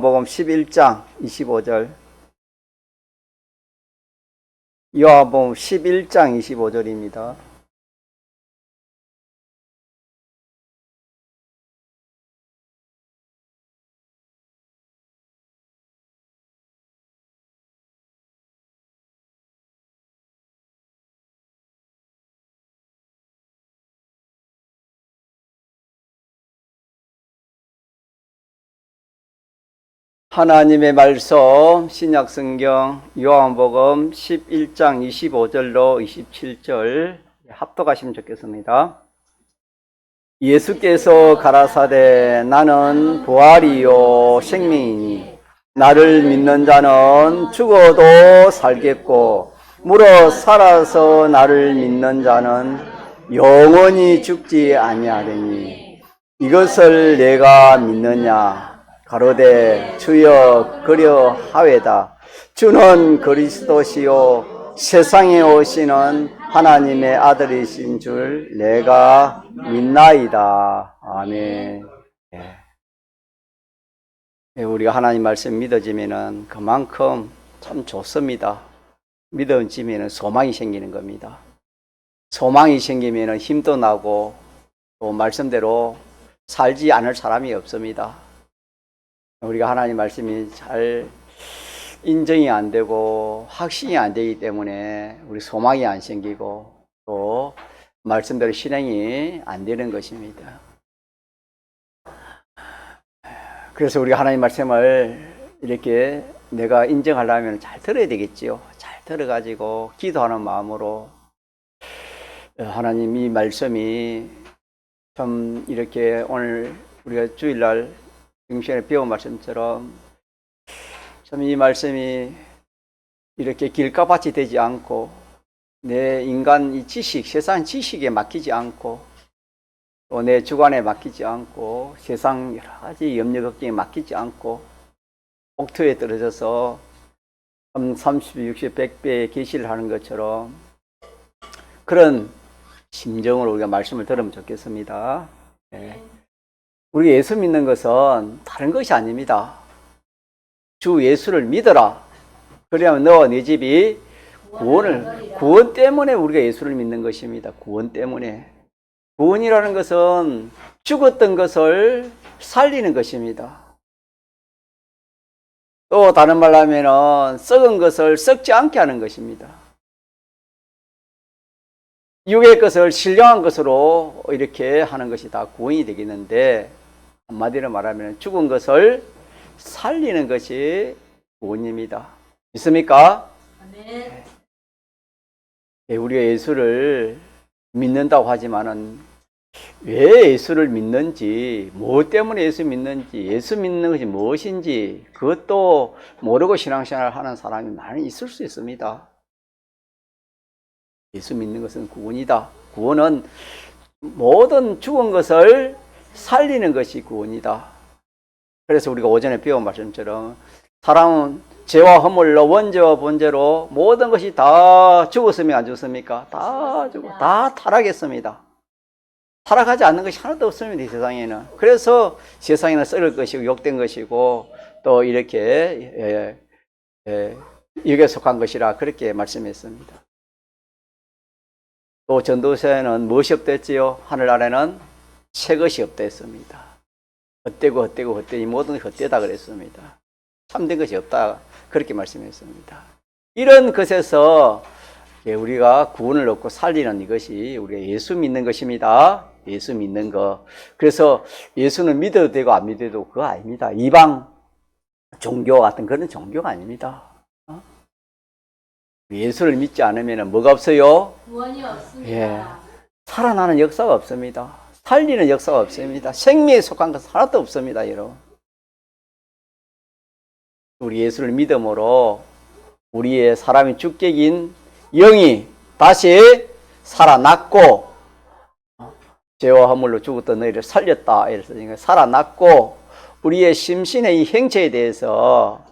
요한복음 11장 25절. 요한복음 11장 25절입니다. 하나님의 말씀 신약성경 요한복음 11장 25절로 27절 합독하시면 좋겠습니다. 예수께서 가라사대 나는 부활이요 생명이니 나를 믿는 자는 죽어도 살겠고 물어 살아서 나를 믿는 자는 영원히 죽지 아니하리니 이것을 내가 믿느냐 가로되 주여 그려하외다. 주는 그리스도시요 세상에 오시는 하나님의 아들이신 줄 내가 믿나이다. 아멘. 우리가 하나님 말씀 믿어지면은 그만큼 참 좋습니다. 믿어지면은 소망이 생기는 겁니다. 소망이 생기면은 힘도 나고 또 말씀대로 살지 않을 사람이 없습니다. 우리가 하나님 말씀이 잘 인정이 안 되고 확신이 안 되기 때문에 우리 소망이 안 생기고 또 말씀대로 실행이 안 되는 것입니다. 그래서 우리가 하나님 말씀을 이렇게 내가 인정하려면 잘 들어야 되겠지요. 잘 들어가지고 기도하는 마음으로 하나님 이 말씀이 좀 이렇게 오늘 우리가 주일날 시간에 배운 말씀처럼 참 이 말씀이 이렇게 길가밭이 되지 않고 내 인간 이 지식, 세상 지식에 맡기지 않고 또 내 주관에 맡기지 않고 세상 여러 가지 염려 걱정에 맡기지 않고 옥토에 떨어져서 30, 60, 100배의 계시를 하는 것처럼 그런 심정으로 우리가 말씀을 들으면 좋겠습니다. 네. 우리 예수 믿는 것은 다른 것이 아닙니다. 주 예수를 믿어라. 그래야만 너와 네 집이 구원 때문에 우리가 예수를 믿는 것입니다. 구원 때문에. 구원이라는 것은 죽었던 것을 살리는 것입니다. 또 다른 말로 하면 썩은 것을 썩지 않게 하는 것입니다. 육의 것을 신령한 것으로 이렇게 하는 것이 다 구원이 되겠는데 한마디로 말하면 죽은 것을 살리는 것이 구원입니다. 믿습니까? 네. 우리가 예수를 믿는다고 하지만은 왜 예수를 믿는지, 무엇 때문에 예수 믿는지, 예수 믿는 것이 무엇인지 그것도 모르고 신앙생활을 하는 사람이 많이 있을 수 있습니다. 예수 믿는 것은 구원이다. 구원은 모든 죽은 것을 살리는 것이 구원이다. 그래서 우리가 오전에 배운 말씀처럼 사람은 죄와 허물로 원죄와 본죄로 모든 것이 다 죽었습니까? 안 죽습니까? 다 죽고 다 타락했습니다. 타락하지 않는 것이 하나도 없습니다. 이 세상에는. 그래서 세상에는 썩을 것이고 욕된 것이고 또 이렇게 육에 속한 것이라 그렇게 말씀했습니다. 또 전도서에는 무엇이 없다 했지요? 하늘 아래는 새 것이 없다 했습니다. 헛되고 헛되고 헛되니 모든 것이 헛되다 그랬습니다. 참된 것이 없다 그렇게 말씀했습니다. 이런 것에서 우리가 구원을 얻고 살리는 이것이 우리가 예수 믿는 것입니다. 예수 믿는 것. 그래서 예수는 믿어도 되고 안 믿어도 그거 아닙니다. 이방 종교 같은 그런 종교가 아닙니다. 예수를 믿지 않으면 뭐가 없어요? 구원이 없습니다. 예. 살아나는 역사가 없습니다. 살리는 역사가 없습니다. 생명에 속한 것은 하나도 없습니다, 여러분. 우리 예수를 믿음으로 우리의 사람이 주객인 영이 다시 살아났고 죄와 허물로 죽었던 너희를 살렸다. 이래서 살아났고 우리의 심신의 이 행체에 대해서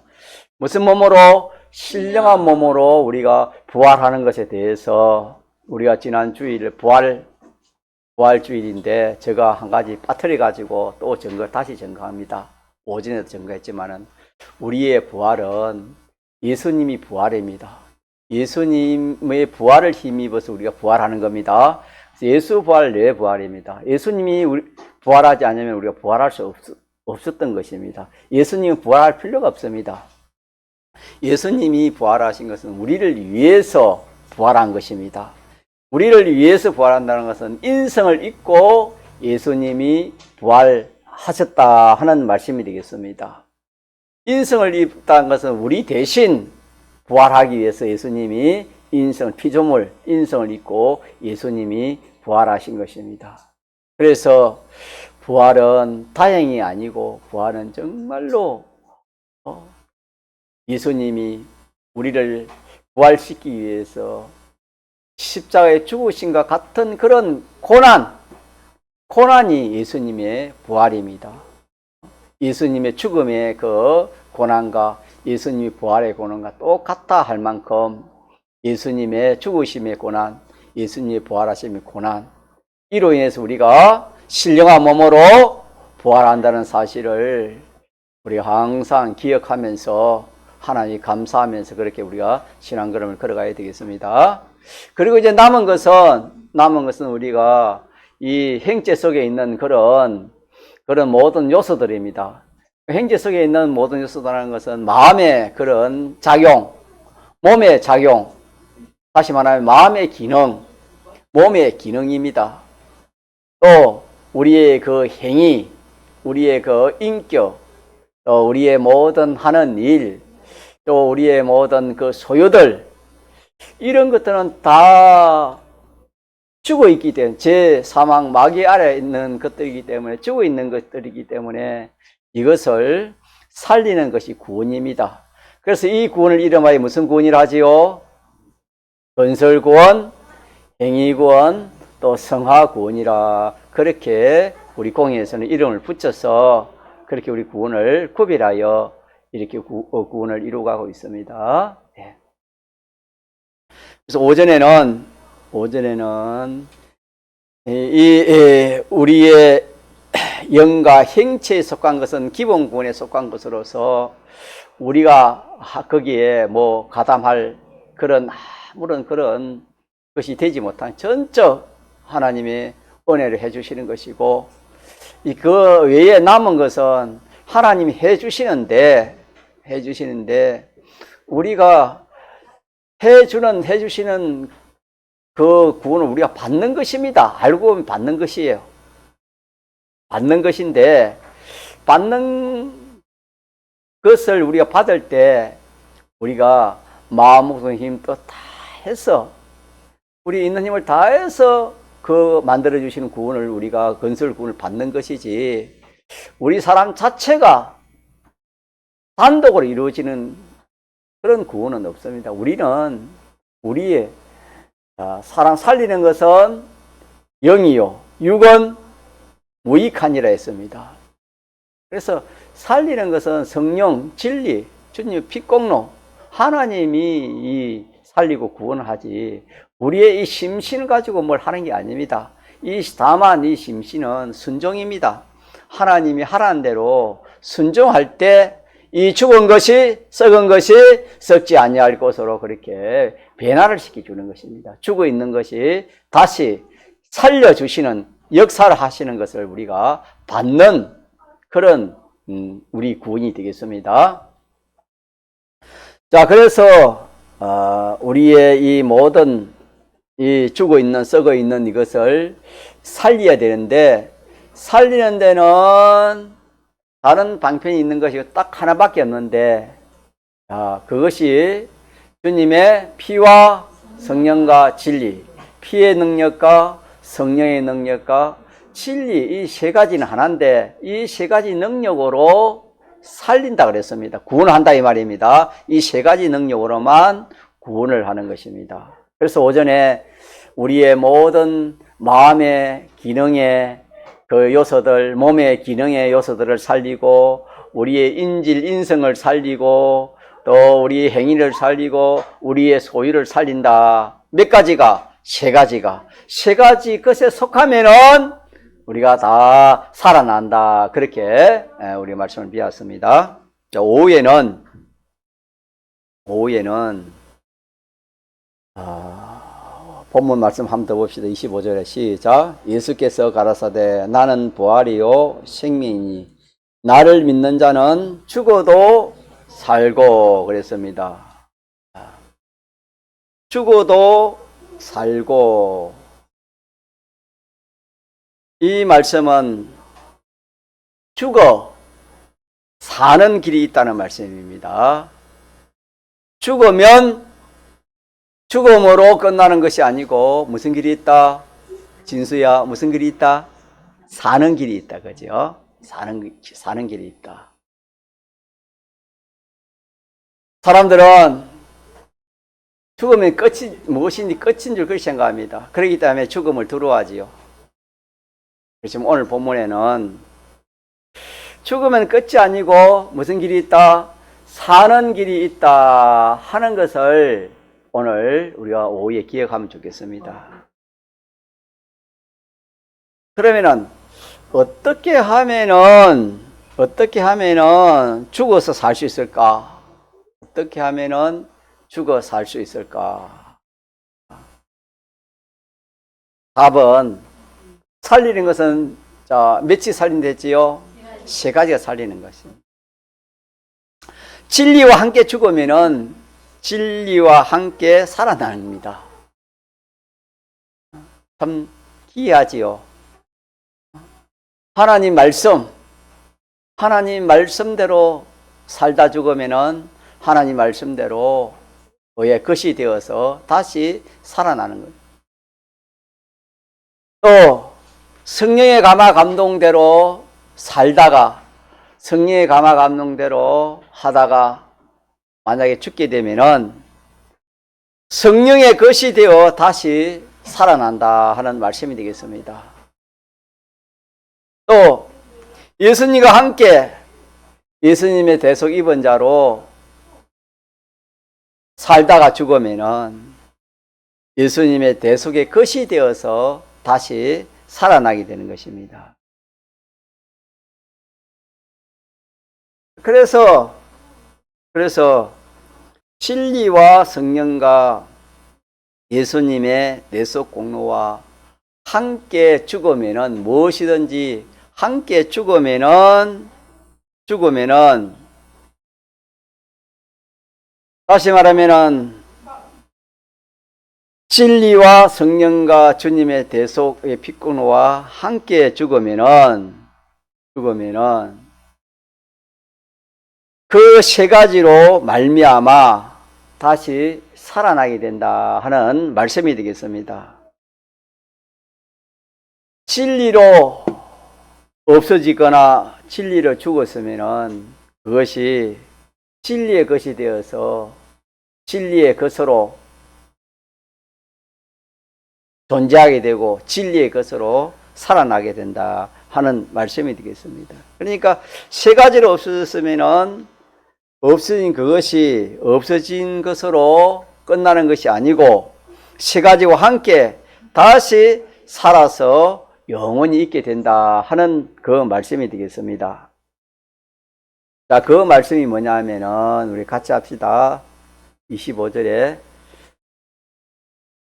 무슨 몸으로? 신령한 몸으로 우리가 부활하는 것에 대해서 우리가 지난 주일 부활주일인데 제가 한 가지 빠뜨려 가지고 또 다시 증거합니다. 오전에도 증거했지만은 우리의 부활은 예수님이 부활입니다. 예수님의 부활을 힘입어서 우리가 부활하는 겁니다. 예수 부활, 내 부활입니다. 예수님이 부활하지 않으면 우리가 부활할 수 없었던 것입니다. 예수님은 부활할 필요가 없습니다. 예수님이 부활하신 것은 우리를 위해서 부활한 것입니다. 우리를 위해서 부활한다는 것은 인성을 잊고 예수님이 부활하셨다 하는 말씀이 되겠습니다. 인성을 입다는 것은 우리 대신 부활하기 위해서 예수님이 피조물, 인성을 입고 예수님이 부활하신 것입니다. 그래서 부활은 다행이 아니고 부활은 정말로 예수님이 우리를 부활시키기 위해서 십자가에 죽으신과 같은 그런 고난이 예수님의 부활입니다. 예수님의 죽음의 그 고난과 예수님의 부활의 고난과 똑같다 할 만큼 예수님의 죽으심의 고난, 예수님의 부활하심의 고난, 이로 인해서 우리가 신령한 몸으로 부활한다는 사실을 우리가 항상 기억하면서 하나님 감사하면서 그렇게 우리가 신앙걸음을 걸어가야 되겠습니다. 그리고 이제 남은 것은 우리가 이 행제 속에 있는 그런 모든 요소들입니다. 행제 속에 있는 모든 요소들이라는 것은 마음의 그런 작용, 몸의 작용, 다시 말하면 마음의 기능, 몸의 기능입니다. 또 우리의 그 행위, 우리의 그 인격, 또 우리의 모든 하는 일, 또 우리의 모든 그 소유들, 이런 것들은 다 죽어 있기 때문에, 제 사망 마귀 아래에 있는 것들이기 때문에, 죽어 있는 것들이기 때문에 이것을 살리는 것이 구원입니다. 그래서 이 구원을 이름하여 무슨 구원이라 하지요? 건설구원, 행위구원, 또 성화구원이라, 그렇게 우리 공예에서는 이름을 붙여서 그렇게 우리 구원을 구별하여 이렇게 구원을 이루어가고 있습니다. 네. 그래서 오전에는 우리의 영과 행체에 속한 것은 기본 구원에 속한 것으로서 우리가 거기에 뭐 가담할 아무런 그런 것이 되지 못한 전적 하나님의 은혜를 해주시는 것이고, 그 외에 남은 것은 하나님이 해주시는데 우리가 해주시는 그 구원을 우리가 받는 것입니다. 알고 보면 받는 것이에요. 받는 것인데, 받는 것을 우리가 받을 때 우리가 마음, 목숨, 힘 또 다 해서, 우리 있는 힘을 다해서 그 만들어주시는 구원을 우리가 건설 구원을 받는 것이지, 우리 사람 자체가 단독으로 이루어지는 그런 구원은 없습니다. 우리는 우리의 사람 살리는 것은 영이요 육은 무익하니라 했습니다. 그래서 살리는 것은 성령, 진리, 주님의 피공로, 하나님이 이 살리고 구원하지 우리의 이 심신을 가지고 뭘 하는 게 아닙니다. 다만 이 심신은 순종입니다. 하나님이 하라는 대로 순종할 때 이 죽은 것이, 썩은 것이 썩지 아니할 것으로 그렇게 변화를 시켜주는 것입니다. 죽어 있는 것이 다시 살려주시는 역사를 하시는 것을 우리가 받는 그런 우리 구원이 되겠습니다. 자, 그래서 우리의 이 모든 이 죽어 있는, 썩어 있는 이것을 살려야 되는데, 살리는 데는 다른 방편이 있는 것이 딱 하나밖에 없는데, 그것이 주님의 피와 성령과 진리, 피의 능력과 성령의 능력과 진리, 이 세 가지는 하나인데 이 세 가지 능력으로 살린다 그랬습니다. 구원을 한다 이 말입니다. 이 세 가지 능력으로만 구원을 하는 것입니다. 그래서 오전에 우리의 모든 마음의 기능의 그 요소들, 몸의 기능의 요소들을 살리고, 우리의 인성을 살리고, 또 우리의 행위를 살리고, 우리의 소유를 살린다. 몇 가지가? 세 가지 것에 속하면은 우리가 다 살아난다. 그렇게 우리 말씀을 비웠습니다. 자, 오후에는 본문 말씀 한번 더 봅시다. 25절에 시작. 예수께서 가라사대 나는 부활이요 생명이니 나를 믿는 자는 죽어도 살고 그랬습니다. 죽어도 살고. 이 말씀은 죽어 사는 길이 있다는 말씀입니다. 죽으면 죽음으로 끝나는 것이 아니고 무슨 길이 있다? 진수야, 무슨 길이 있다? 사는 길이 있다, 그죠? 사는 길이 있다. 사람들은 죽으면 끝이 무엇인지 끝인 줄 그렇게 생각합니다. 그렇기 때문에 죽음을 두려워하지요. 지금 오늘 본문에는 죽으면 끝이 아니고 무슨 길이 있다? 사는 길이 있다 하는 것을 오늘 우리가 오후에 기억하면 좋겠습니다. 그러면은 어떻게 하면은 죽어서 살 수 있을까? 어떻게 하면은 죽어 살 수 있을까? 답은 살리는 것은 자, 며칠 살린댔지요? 세 가지가 살리는 것입니다. 진리와 함께 죽으면은 진리와 함께 살아납니다. 참 기이하지요. 하나님 말씀대로 살다 죽으면은 하나님 말씀대로 그의 것이 되어서 다시 살아나는 거예요. 또 성령의 감화 감동대로 살다가 성령의 감화 감동대로 하다가 만약에 죽게 되면은 성령의 것이 되어 다시 살아난다 하는 말씀이 되겠습니다. 또 예수님과 함께 예수님의 대속 입은 자로 살다가 죽으면은 예수님의 대속의 것이 되어서 다시 살아나게 되는 것입니다. 그래서 진리와 성령과 예수님의 내속 공로와 함께 죽으면은 무엇이든지 함께 죽으면은 다시 말하면은 진리와 성령과 주님의 대속의 피공로와 함께 죽으면은 그 세 가지로 말미암아 다시 살아나게 된다 하는 말씀이 되겠습니다. 진리로 없어지거나 진리로 죽었으면은 그것이 진리의 것이 되어서 진리의 것으로 존재하게 되고 진리의 것으로 살아나게 된다 하는 말씀이 되겠습니다. 그러니까 세 가지로 없어졌으면은 없어진 그것이 없어진 것으로 끝나는 것이 아니고 세 가지와 함께 다시 살아서 영원히 있게 된다 하는 그 말씀이 되겠습니다. 자, 그 말씀이 뭐냐 하면은 우리 같이 합시다. 25절에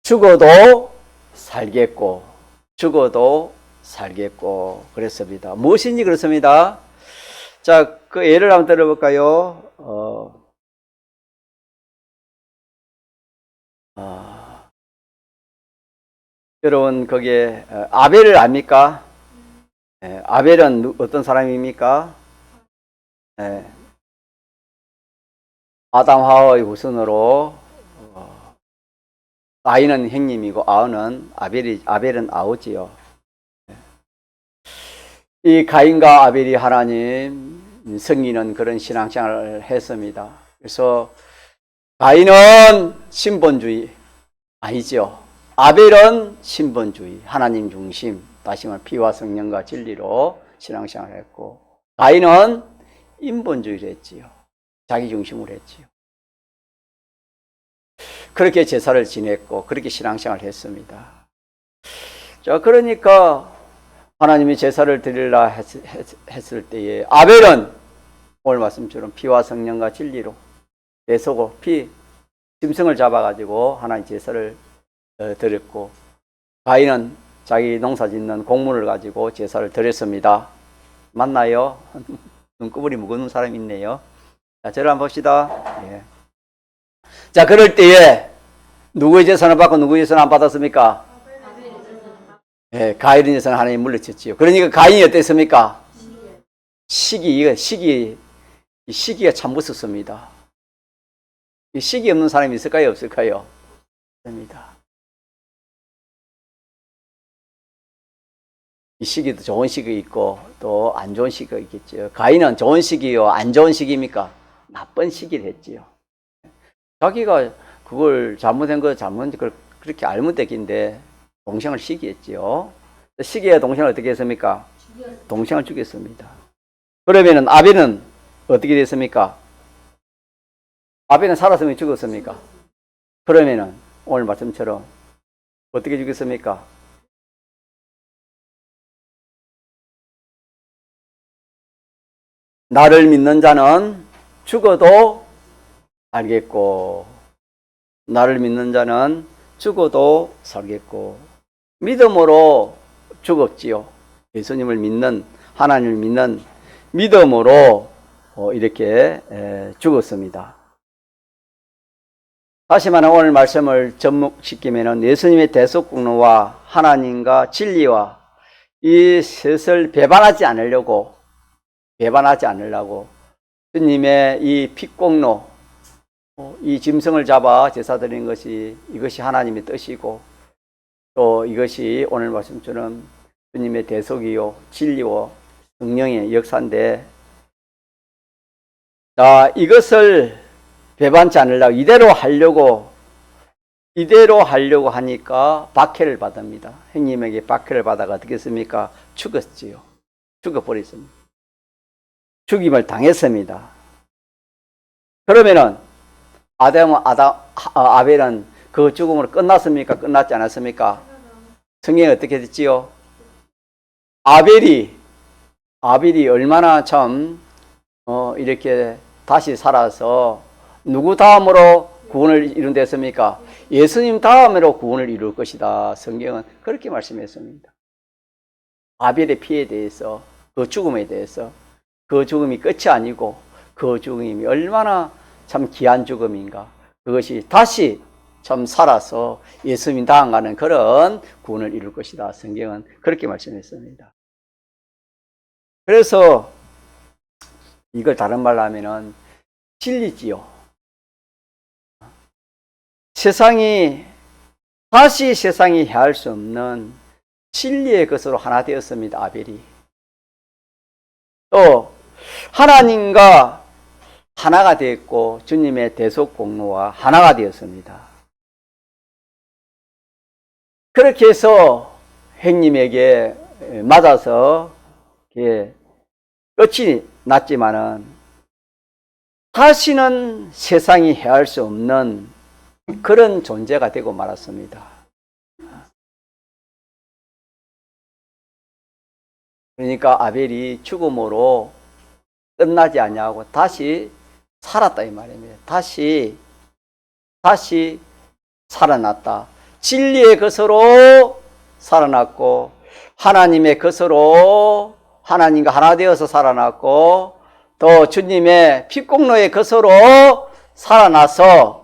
죽어도 살겠고 그랬습니다. 무엇인지 그렇습니다. 자, 그 예를 한번 들어볼까요? 여러분 거기에 아벨을 압니까? 아벨은 어떤 사람입니까? 아담 하와의 후손으로 가인은 형님이고 아벨은 아우지요. 이 가인과 아벨이 하나님 승리는 그런 신앙생활을 했습니다. 그래서 가인은 신본주의 아니죠. 아벨은 신본주의, 하나님 중심, 다시 말해 피와 성령과 진리로 신앙생활을 했고, 가인은 인본주의를 했지요. 자기 중심으로 했지요. 그렇게 제사를 지냈고 그렇게 신앙생활을 했습니다. 자, 그러니까 하나님이 제사를 드리려 했을 때에 아벨은 오늘 말씀처럼 피와 성령과 진리로 내소고 짐승을 잡아가지고 하나님 제사를 드렸고, 가인은 자기 농사 짓는 곡물을 가지고 제사를 드렸습니다. 맞나요? 눈꺼풀이 무거운 사람이 있네요. 자, 저를 한번 봅시다. 예. 자, 그럴 때에 누구의 제사를 받고 누구의 제사를 안 받았습니까? 예, 가인의 제사는 하나님 물리쳤지요. 그러니까 가인이 어땠습니까? 시기가 참 무섭습니다. 이 시기 없는 사람이 있을까요? 없을까요? 없습니다. 이 시기도 좋은 시기 있고 또 안 좋은 시기가 있겠죠. 가인은 좋은 시기요, 안 좋은 시기입니까? 나쁜 시기를 했지요. 자기가 그걸 잘못한 거 그걸 그렇게 알면 되긴데 동생을 시기했지요. 시기에 동생을 어떻게 했습니까? 동생을 죽였습니다. 그러면은 아벨은 어떻게 됐습니까? 아벨은 살았으면 죽었습니까? 그러면은 오늘 말씀처럼 어떻게 죽였습니까? 나를 믿는 자는 죽어도 알겠고, 나를 믿는 자는 죽어도 살겠고, 믿음으로 죽었지요. 예수님을 믿는, 하나님을 믿는 믿음으로 이렇게 죽었습니다. 다시 말해 오늘 말씀을 접목시키면 예수님의 대속공로와 하나님과 진리와 이 셋을 배반하지 않으려고 주님의 이 핏공로, 이 짐승을 잡아 제사 드리는 것이 이것이 하나님의 뜻이고, 또 이것이 오늘 말씀처럼 주님의 대속이요 진리요 성령의 역사인데, 자, 이것을 배반치 않으려고 이대로 하려고 하니까 박해를 받습니다. 형님에게 박해를 받아가 어떻게 했습니까? 죽었지요. 죽어버렸습니다. 죽임을 당했습니다. 그러면은 아벨은 그 죽음으로 끝났습니까? 끝났지 않았습니까? 성경이 어떻게 됐지요? 아벨이 얼마나 참 이렇게 다시 살아서 누구 다음으로 구원을 이룬댔습니까? 예수님 다음으로 구원을 이룰 것이다. 성경은 그렇게 말씀했습니다. 아벨의 피에 대해서, 그 죽음에 대해서, 그 죽음이 끝이 아니고 그 죽음이 얼마나 참 귀한 죽음인가. 그것이 다시 참 살아서 예수님 다음가는 그런 구원을 이룰 것이다. 성경은 그렇게 말씀했습니다. 그래서 이걸 다른 말로 하면은 진리지요. 다시 세상이 해할 수 없는 진리의 것으로 하나 되었습니다. 아벨이. 또 하나님과 하나가 되었고 주님의 대속 공로와 하나가 되었습니다. 그렇게 해서 형님에게 맞아서 끝이 났지만은 다시는 세상이 해할 수 없는 그런 존재가 되고 말았습니다. 그러니까 아벨이 죽음으로 끝나지 아니하고 다시 살았다 이 말입니다. 다시 살아났다. 진리의 것으로 살아났고 하나님의 것으로 하나님과 하나 되어서 살아났고 또 주님의 핏공로의 것으로 살아나서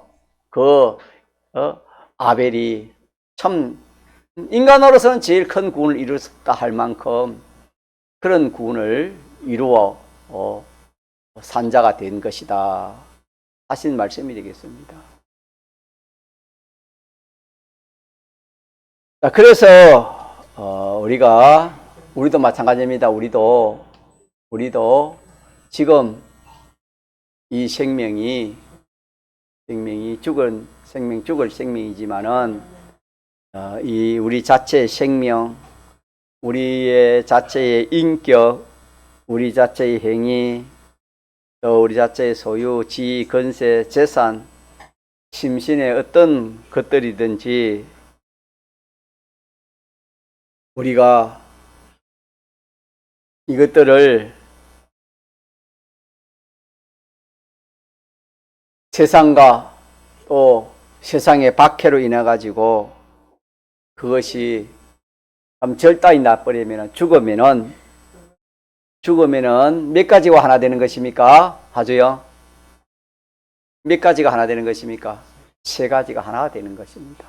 아벨이 참 인간으로서는 제일 큰 구원을 이루었다 할 만큼 그런 구원을 이루어 산자가 된 것이다 하신 말씀이 되겠습니다. 자, 그래서 우리도 마찬가지입니다. 우리도 지금 이 생명이 죽을 생명이지만은 이 우리 자체의 생명, 우리의 자체의 인격, 우리 자체의 행위, 또 우리 자체의 소유, 지위, 건세, 재산, 심신의 어떤 것들이든지 우리가 이것들을 세상과 또 세상의 박해로 인해 가지고 그것이 절단이 나버리면 죽으면은 몇 가지가 하나 되는 것입니까? 하죠요. 몇 가지가 하나 되는 것입니까? 세 가지가 하나가 되는 것입니다.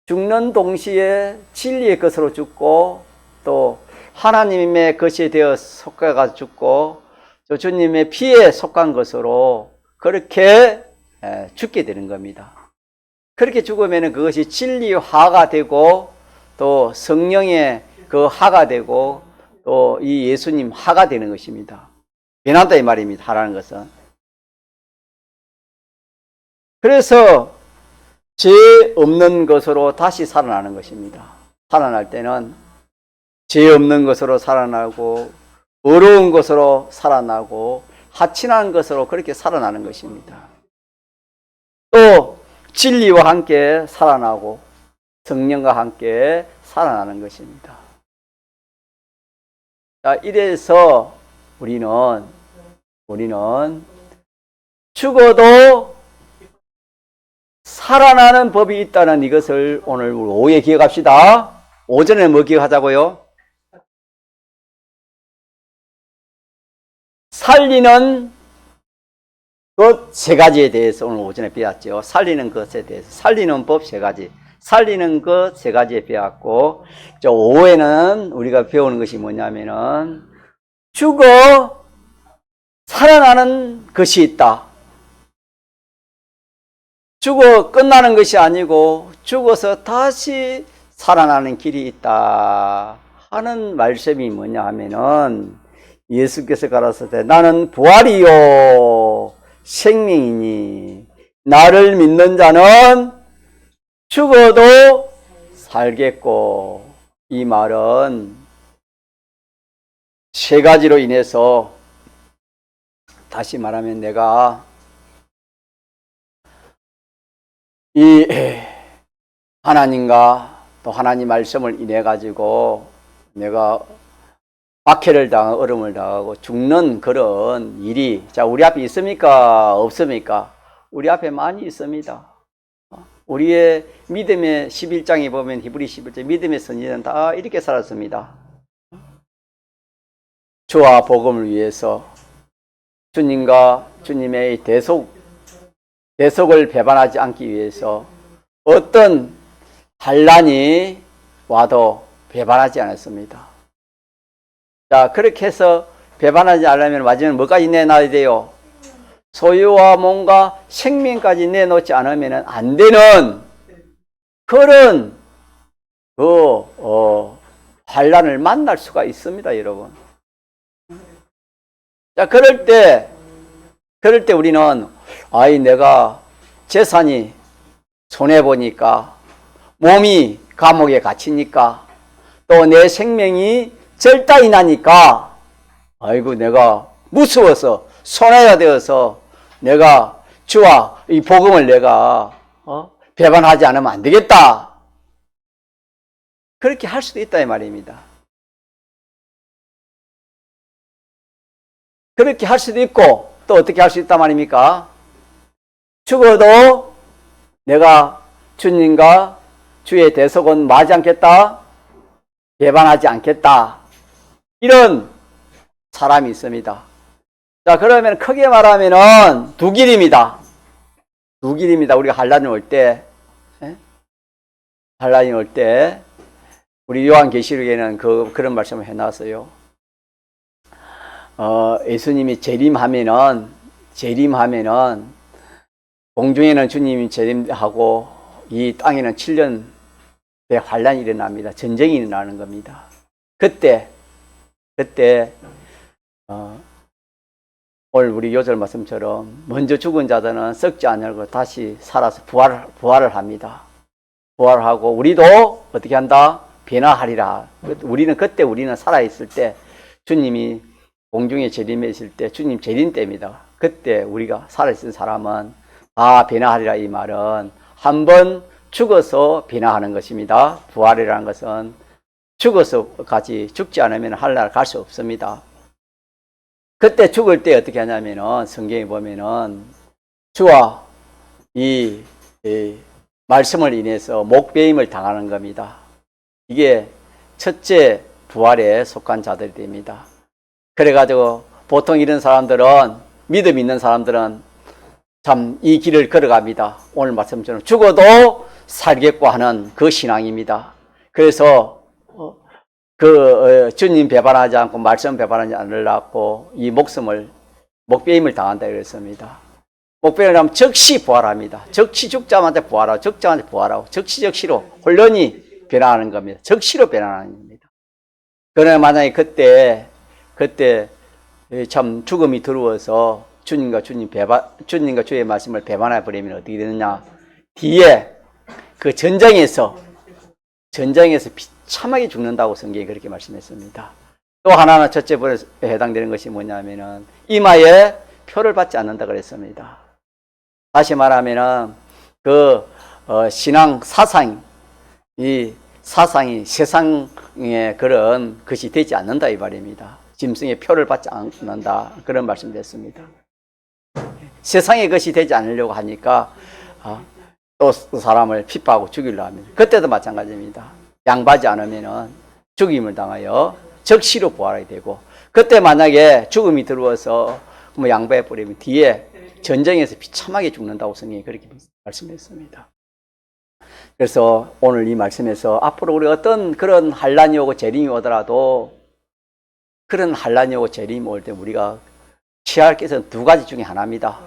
죽는 동시에 진리의 것으로 죽고 또 하나님의 것이 되어 속해가 죽고 또 주님의 피에 속한 것으로 그렇게 죽게 되는 겁니다. 그렇게 죽으면 그것이 진리화가 되고 또 성령의 그 화가 되고 또 이 예수님 화가 되는 것입니다. 변한다 이 말입니다. 하라는 것은. 그래서 죄 없는 것으로 다시 살아나는 것입니다. 살아날 때는 죄 없는 것으로 살아나고 어려운 것으로 살아나고 하찮은 것으로 그렇게 살아나는 것입니다. 또 진리와 함께 살아나고 성령과 함께 살아나는 것입니다. 자, 이래서 우리는 죽어도 살아나는 법이 있다는 이것을 오늘 오후에 기억합시다. 오전에 뭐 기억하자고요? 살리는 것 세 가지에 대해서 오늘 오전에 배웠죠. 살리는 것에 대해서. 살리는 법 세 가지. 살리는 것 세 가지에 배웠고, 오후에는 우리가 배우는 것이 뭐냐면은, 죽어 살아나는 것이 있다. 죽어 끝나는 것이 아니고, 죽어서 다시 살아나는 길이 있다. 하는 말씀이 뭐냐 하면은, 예수께서 가라사대 나는 부활이요 생명이니 나를 믿는 자는 죽어도 살겠고, 이 말은 세 가지로 인해서 다시 말하면 내가 이 하나님과 또 하나님 말씀을 인해 가지고 내가 박해를 당하고 어려움을 당하고 죽는 그런 일이 자 우리 앞에 있습니까? 없습니까? 우리 앞에 많이 있습니다. 우리의 믿음의 11장에 보면 히브리 11장 믿음의 선지자는 다 이렇게 살았습니다. 주와 복음을 위해서 주님과 주님의 대속을 배반하지 않기 위해서 어떤 환난이 와도 배반하지 않았습니다. 자, 그렇게 해서 배반하지 않으면 마지막에 뭐까지 내놔야 돼요? 소유와 몸과 생명까지 내놓지 않으면 안 되는 그런 환난을 만날 수가 있습니다, 여러분. 자, 그럴 때 우리는 내가 재산이 손해 보니까 몸이 감옥에 갇히니까 또 내 생명이 절단이 나니까 아이고 내가 무서워서 손해가 되어서 내가 주와 이 복음을 내가 배반하지 않으면 안 되겠다. 그렇게 할 수도 있다 이 말입니다. 그렇게 할 수도 있고 또 어떻게 할 수 있단 말입니까? 죽어도 내가 주님과 주의 대속은 맞지 않겠다. 배반하지 않겠다. 이런 사람이 있습니다. 자, 그러면 크게 말하면은 두 길입니다. 두 길입니다. 우리가 환란이 올 때, 우리 요한계시록에는 그런 말씀을 해놨어요. 예수님이 재림하면은 공중에는 주님이 재림하고 이 땅에는 7년 의 환란이 일어납니다. 전쟁이 일어나는 겁니다. 그때 오늘 우리 요절 말씀처럼 먼저 죽은 자들은 썩지 않으려고 다시 살아서 부활을 합니다. 부활하고 우리도 어떻게 한다? 변화하리라. 우리는 살아있을 때 주님이 공중에 재림했을 때 주님 재림 때입니다. 그때 우리가 살아있는 사람은 다 변화하리라. 이 말은 한번 죽어서 변화하는 것입니다. 부활이라는 것은 죽어서까지 죽지 않으면 하늘나라 갈 수 없습니다. 그때 죽을 때 어떻게 하냐면은 성경에 보면은 주와 이 말씀을 인해서 목배임을 당하는 겁니다. 이게 첫째 부활에 속한 자들이 됩니다. 그래가지고 보통 이런 사람들은, 믿음 있는 사람들은 참 이 길을 걸어갑니다. 오늘 말씀처럼 죽어도 살겠고 하는 그 신앙입니다. 그래서 주님 배반하지 않고 말씀 배반하지 않으려고 이 목배임을 당한다 그랬습니다. 목배임을 하면 즉시 부활합니다. 즉시 죽자마자 부활하고, 죽자마자 부활하고, 즉시로 혼련이 변화하는 겁니다. 즉시로 변화하는 겁니다. 그러나 만약에 그때 참 죽음이 들어와서 주님과 주의 말씀을 배반해 버리면 어떻게 되느냐? 뒤에 그 전쟁에서 비참하게 죽는다고 성경이 그렇게 말씀했습니다. 또 하나는 첫째 부에 해당되는 것이 뭐냐면은 이마에 표를 받지 않는다 그랬습니다. 다시 말하면은 신앙 이 사상이 세상의 그런 것이 되지 않는다 이 말입니다. 짐승의 표를 받지 않는다 그런 말씀됐습니다. 세상의 것이 되지 않으려고 하니까 또 사람을 핍박하고 죽이려고 합니다. 그때도 마찬가지입니다. 양보하지 않으면은 죽임을 당하여 즉시로 부활하게 되고, 그때 만약에 죽음이 들어와서 뭐 양보해 버리면 뒤에 전쟁에서 비참하게 죽는다고 성경이 그렇게 말씀했습니다. 그래서 오늘 이 말씀에서 앞으로 우리 어떤 그런 환란이 오고 재림이 오더라도, 그런 환란이 오고 재림이 올 때 우리가 취할 것은 두 가지 중에 하나입니다.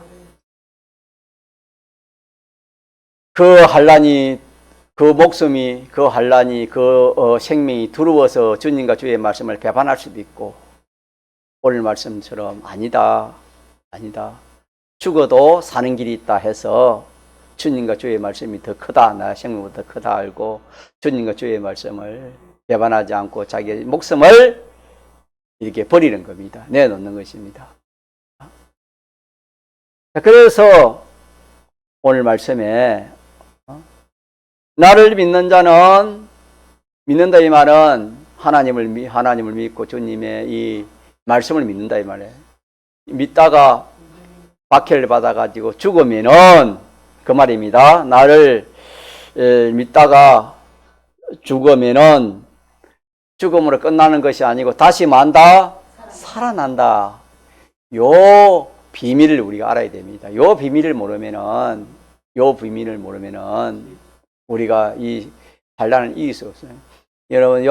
그 환란이, 그 목숨이, 그 환란이, 생명이 두려워서 주님과 주의 말씀을 배반할 수도 있고, 오늘 말씀처럼 아니다. 죽어도 사는 길이 있다 해서 주님과 주의 말씀이 더 크다, 나의 생명보다 더 크다 알고 주님과 주의 말씀을 배반하지 않고 자기의 목숨을 이렇게 버리는 겁니다. 내놓는 것입니다. 그래서 오늘 말씀에 나를 믿는 자는, 믿는다 이 말은 하나님을 믿고 주님의 이 말씀을 믿는다 이 말이에요. 믿다가 박해를 받아가지고 죽으면은 그 말입니다. 나를 믿다가 죽으면은 죽음으로 끝나는 것이 아니고 다시 만다 살아난다. 요 비밀을 우리가 알아야 됩니다. 요 비밀을 모르면은 우리가 이 환난을 이길 수 없어요. 여러분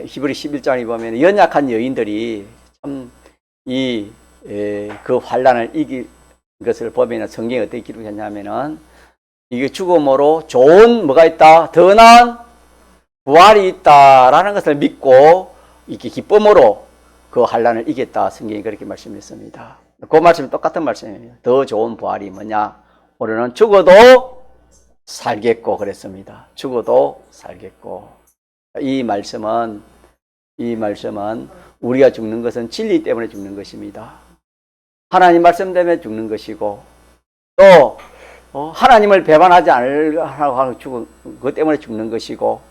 히브리 11장에 보면 연약한 여인들이 참 그 환난을 이길 것을 보면 성경에 어떻게 기록했냐면은 이게 죽음으로 좋은 뭐가 있다? 더 나은 부활이 있다라는 것을 믿고 이렇게 기쁨으로 그 환난을 이겼다. 성경이 그렇게 말씀했습니다. 그 말씀이 똑같은 말씀이에요. 더 좋은 부활이 뭐냐? 오늘은 죽어도 살겠고 그랬습니다. 죽어도 살겠고. 이 말씀은 우리가 죽는 것은 진리 때문에 죽는 것입니다. 하나님 말씀 때문에 죽는 것이고, 또 하나님을 배반하지 않으려고 죽은 것 때문에 죽는 것이고,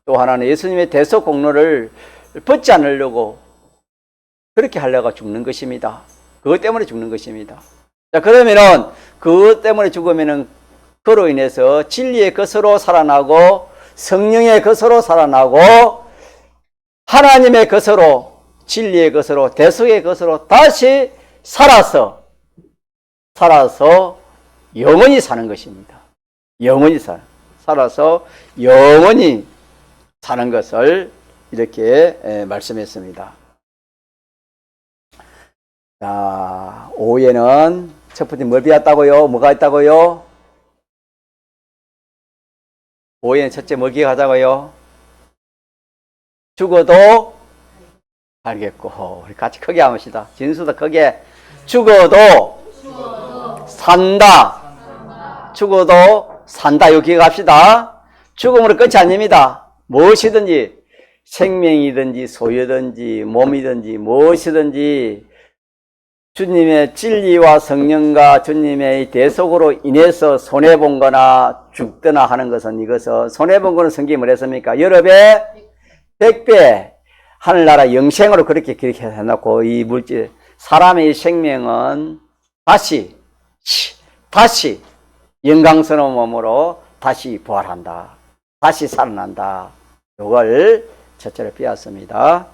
또 하나는 예수님의 대속 공로를 벗지 않으려고 그렇게 하려고 죽는 것입니다. 그것 때문에 죽는 것입니다. 자, 그러면은 그것 때문에 죽으면은 그로 인해서 진리의 것으로 살아나고 성령의 것으로 살아나고 하나님의 것으로, 진리의 것으로, 대속의 것으로 다시 살아서 영원히 사는 것입니다. 영원히 살아서 영원히 사는 것을 이렇게 말씀했습니다. 자, 오후에는 첫 번째 뭘 배웠다고요? 뭐가 있다고요? 오후에는 첫째 뭘 기억하자고요? 죽어도 살겠고. 우리 같이 크게 합시다. 진수도 크게. 죽어도 산다. 죽어도 산다. 이거 기억합시다. 죽음으로 끝이 아닙니다. 무엇이든지, 생명이든지 소유든지 몸이든지 무엇이든지 주님의 진리와 성령과 주님의 대속으로 인해서 손해본 거나 죽거나 하는 것은, 이것은 손해본 거는 성경이 뭐랬습니까? 여러 배, 100배, 하늘나라 영생으로 그렇게 기록해놓고 이 물질 사람의 생명은 다시 영광스러운 몸으로 다시 부활한다. 다시 살아난다. 이걸 첫째로 배웠습니다.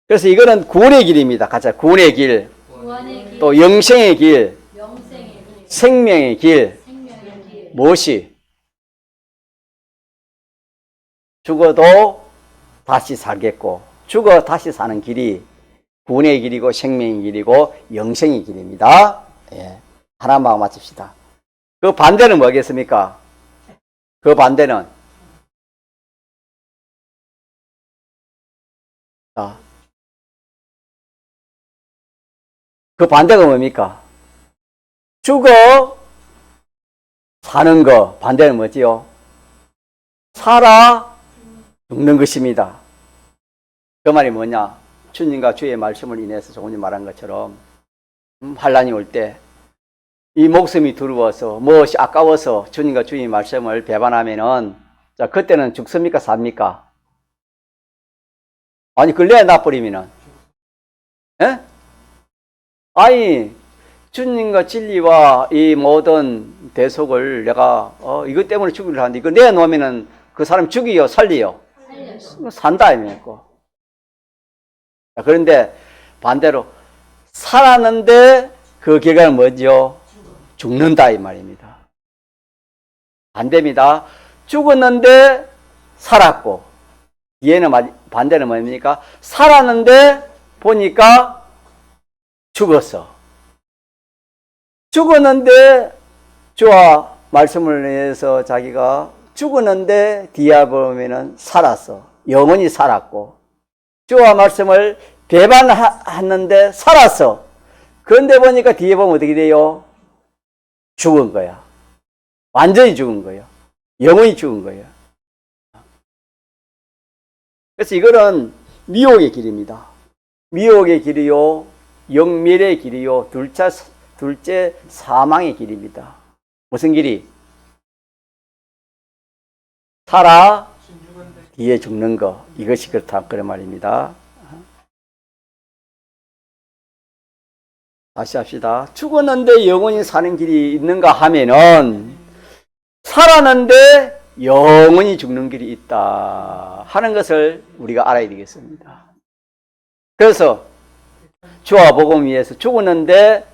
그래서 이거는 구원의 길입니다. 가자. 구원의 길, 또 영생의 길, 생명의 길. 무엇이? 죽어도 다시 살겠고, 죽어 다시 사는 길이 구원의 길이고 생명의 길이고 영생의 길입니다. 예. 하나만 맞춥시다. 그 반대는 뭐겠습니까? 그 반대는 그 반대가 뭡니까? 죽어 사는 거 반대는 뭐지요? 살아 죽는 것입니다. 그 말이 뭐냐? 주님과 주의 말씀을 인해서 조금 전에 말한 것처럼 환란이 올 때 이 목숨이 두려워서 무엇이 아까워서 주님과 주의 말씀을 배반하면은 자 그때는 죽습니까? 삽니까? 아니 그걸 내놔버리면은 예? 아니 주님과 진리와 이 모든 대속을 내가 이것 때문에 죽이려 하는데 이거 내놓으면은 그 사람 죽이요 살리요? 산다 이거고. 그런데 반대로 살았는데 그 결과는 뭐죠? 죽는다 이 말입니다. 반대입니다. 죽었는데 살았고 얘는 반대는 뭡니까? 살았는데 보니까 죽었어. 죽었는데 주와 말씀을 위해서 자기가 죽었는데 뒤에 보면은 살았어. 영원히 살았고 주와 말씀을 배반했는데 살았어. 그런데 보니까 뒤에 보면 어떻게 돼요? 죽은 거야. 완전히 죽은 거예요. 영원히 죽은 거예요. 그래서 이거는 미혹의 길입니다. 미혹의 길이요, 영멸의 길이요, 둘째 사망의 길입니다. 무슨 길이? 살아 뒤에 죽는 거. 이것이 그렇다 그런 말입니다. 다시 합시다. 죽었는데 영원히 사는 길이 있는가 하면은 살았는데 영원히 죽는 길이 있다 하는 것을 우리가 알아야 되겠습니다. 그래서 주와 복음 위해서 죽었는데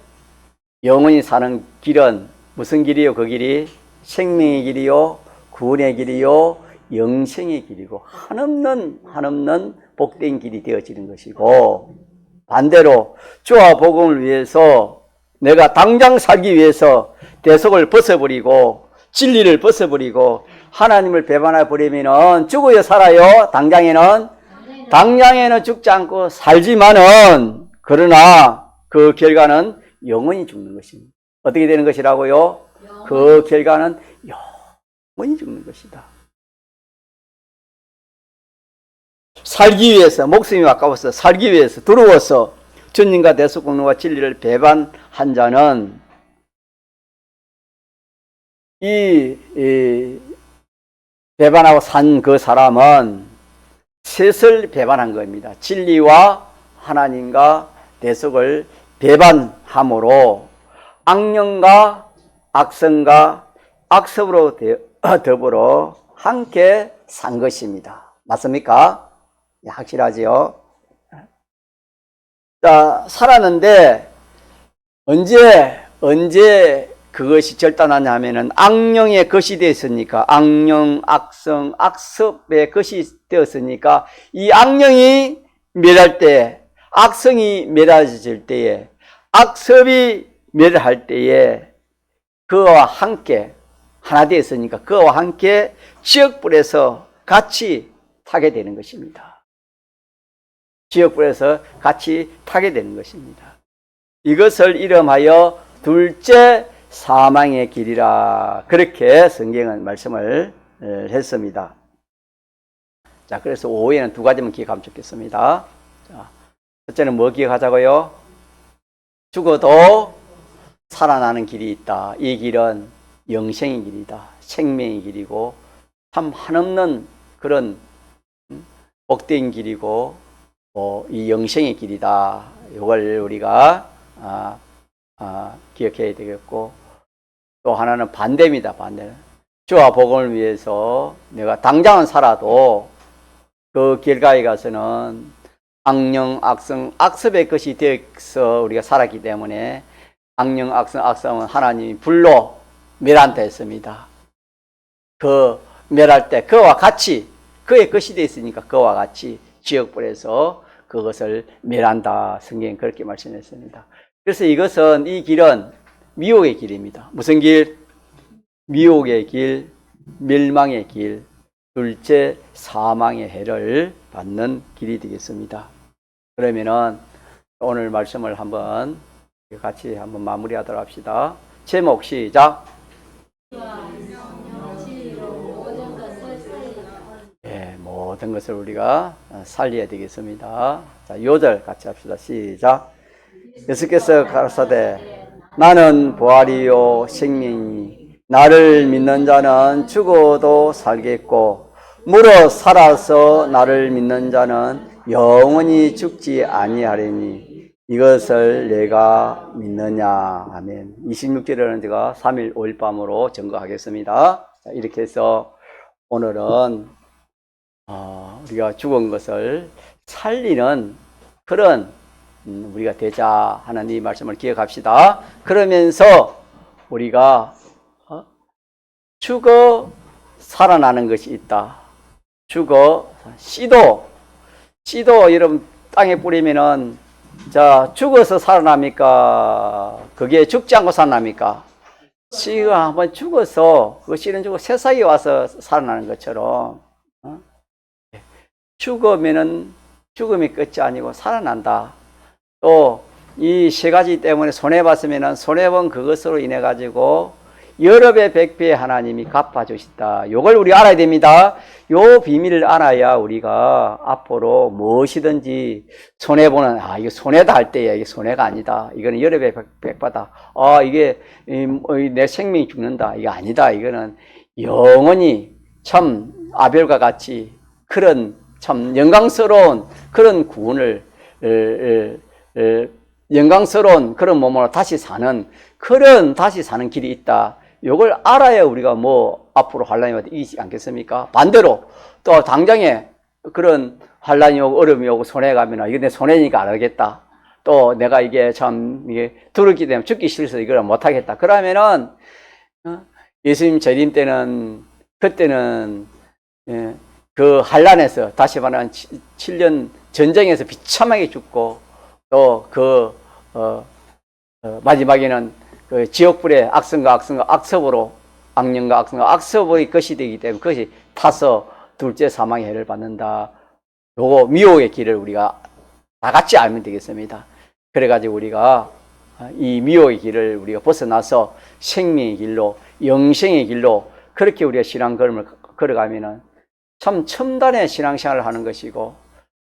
영원히 사는 길은 무슨 길이요? 그 길이 생명의 길이요, 구원의 길이요, 영생의 길이고 한없는 복된 길이 되어지는 것이고, 반대로 주와 복음을 위해서 내가 당장 살기 위해서 대속을 벗어버리고 진리를 벗어버리고 하나님을 배반해 버리면은 죽어요 살아요? 당장에는 죽지 않고 살지만은 그러나 그 결과는 영원히 죽는 것입니다. 어떻게 되는 것이라고요? 그 결과는 영원히 죽는 것이다. 살기 위해서, 목숨이 아까워서 살기 위해서 두려워서 주님과 대속 공로와 진리를 배반한 자는 이 배반하고 산 그 사람은 셋을 배반한 겁니다. 진리와 하나님과 대속을 배반함으로 악령과 악성과 악습으로 더불어 함께 산 것입니다. 맞습니까? 확실하지요? 자, 살았는데 언제 그것이 절단하냐 하면은 악령의 것이 되었으니까, 악령, 악성, 악습의 것이 되었으니까 이 악령이 멸할 때, 악성이 멸해질 때에, 악습이 멸할 때에 그와 함께 하나 되었으니까 그와 함께 지옥불에서 같이 타게 되는 것입니다. 지옥불에서 같이 타게 되는 것입니다. 이것을 이름하여 둘째 사망의 길이라 그렇게 성경은 말씀을 했습니다. 자, 그래서 오후에는 두 가지만 기억하면 좋겠습니다. 자, 첫째는 뭐 기억하자고요? 죽어도 살아나는 길이 있다. 이 길은 영생의 길이다. 생명의 길이고 참 한없는 그런 복된 길이고 이 영생의 길이다. 이걸 우리가 기억해야 되겠고, 또 하나는 반대입니다. 반대는 주와 복음을 위해서 내가 당장은 살아도 그 길가에 가서는 악령, 악성, 악습의 것이 되어서 우리가 살았기 때문에 악령, 악성, 악성은 하나님이 불로 멸한다 했습니다. 그 멸할 때 그와 같이 그의 것이 되어 있으니까 그와 같이 지옥불에서 그것을 멸한다. 성경은 그렇게 말씀했습니다. 그래서 이것은 이 길은 미혹의 길입니다. 무슨 길? 미혹의 길, 멸망의 길, 둘째 사망의 해를 받는 길이 되겠습니다. 그러면은 오늘 말씀을 한번 같이 한번 마무리하도록 합시다. 제목 시작. 예, 모든 것을 우리가 살려야 되겠습니다. 자, 6절 같이 합시다. 시작. 예수께서 가라사대 나는 부활이요 생명이니 나를 믿는 자는 죽어도 살겠고 무릇 살아서 나를 믿는 자는 영원히 죽지 아니하리니 이것을 내가 믿느냐. 아멘. 26절에는 제가 3일 5일 밤으로 증거하겠습니다. 자, 이렇게 해서 오늘은 우리가 죽은 것을 살리는 그런 우리가 되자 하는 이 말씀을 기억합시다. 그러면서 우리가 죽어 살아나는 것이 있다. 죽어 씨도 여러분 땅에 뿌리면은 자 죽어서 살아납니까? 그게 죽지 않고 살아납니까? 씨가 한번 죽어서 그 씨는 죽고 새싹이 와서 살아나는 것처럼 죽으면은 죽음이 끝이 아니고 살아난다. 또 이 세 가지 때문에 손해봤으면은 손해본 그것으로 인해 가지고 여러 배, 100배 하나님이 갚아주시다. 요걸 우리 알아야 됩니다. 요 비밀을 알아야 우리가 앞으로 무엇이든지 손해보는, 이거 손해다 할 때야. 이게 손해가 아니다. 이거는 여러 배, 100배다. 이게 내 생명이 죽는다. 이게 아니다. 이거는 영원히 참 아벨과 같이 그런 참 영광스러운 그런 구원을, 영광스러운 그런 몸으로 다시 사는 길이 있다. 이걸 알아야 우리가 앞으로 환란이 와도 이기지 않겠습니까? 반대로 또 당장에 그런 환란이 오고 어려움이 오고 손해가 가면 이거 내 손해니까 안 하겠다. 또 내가 이게 두렵기 때문에 죽기 싫어서 이걸 못 하겠다. 그러면은 예수님 재림 때는 그때는 그 환란에서 다시 말하면 7년 전쟁에서 비참하게 죽고 또 마지막에는 그 지옥불의 악성과 악섭으로 악령과 악섭의 것이 되기 때문에 그것이 타서 둘째 사망의 해를 받는다. 요거 미혹의 길을 우리가 다 같이 알면 되겠습니다. 그래가지고 우리가 이 미혹의 길을 우리가 벗어나서 생명의 길로 영생의 길로 그렇게 우리가 신앙 걸음을 걸어가면은 참 첨단의 신앙생활을 하는 것이고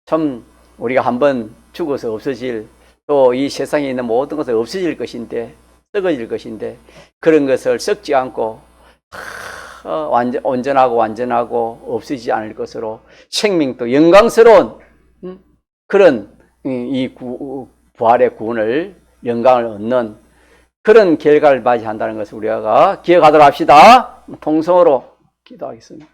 참 우리가 한번 죽어서 없어질 또 이 세상에 있는 모든 것을 없어질 것인데 썩어질 것인데 그런 것을 썩지 않고 온전하고 없어지지 않을 것으로 생명도 영광스러운 그런 이 부활의 구원을 영광을 얻는 그런 결과를 맞이한다는 것을 우리가 기억하도록 합시다. 통성으로 기도하겠습니다.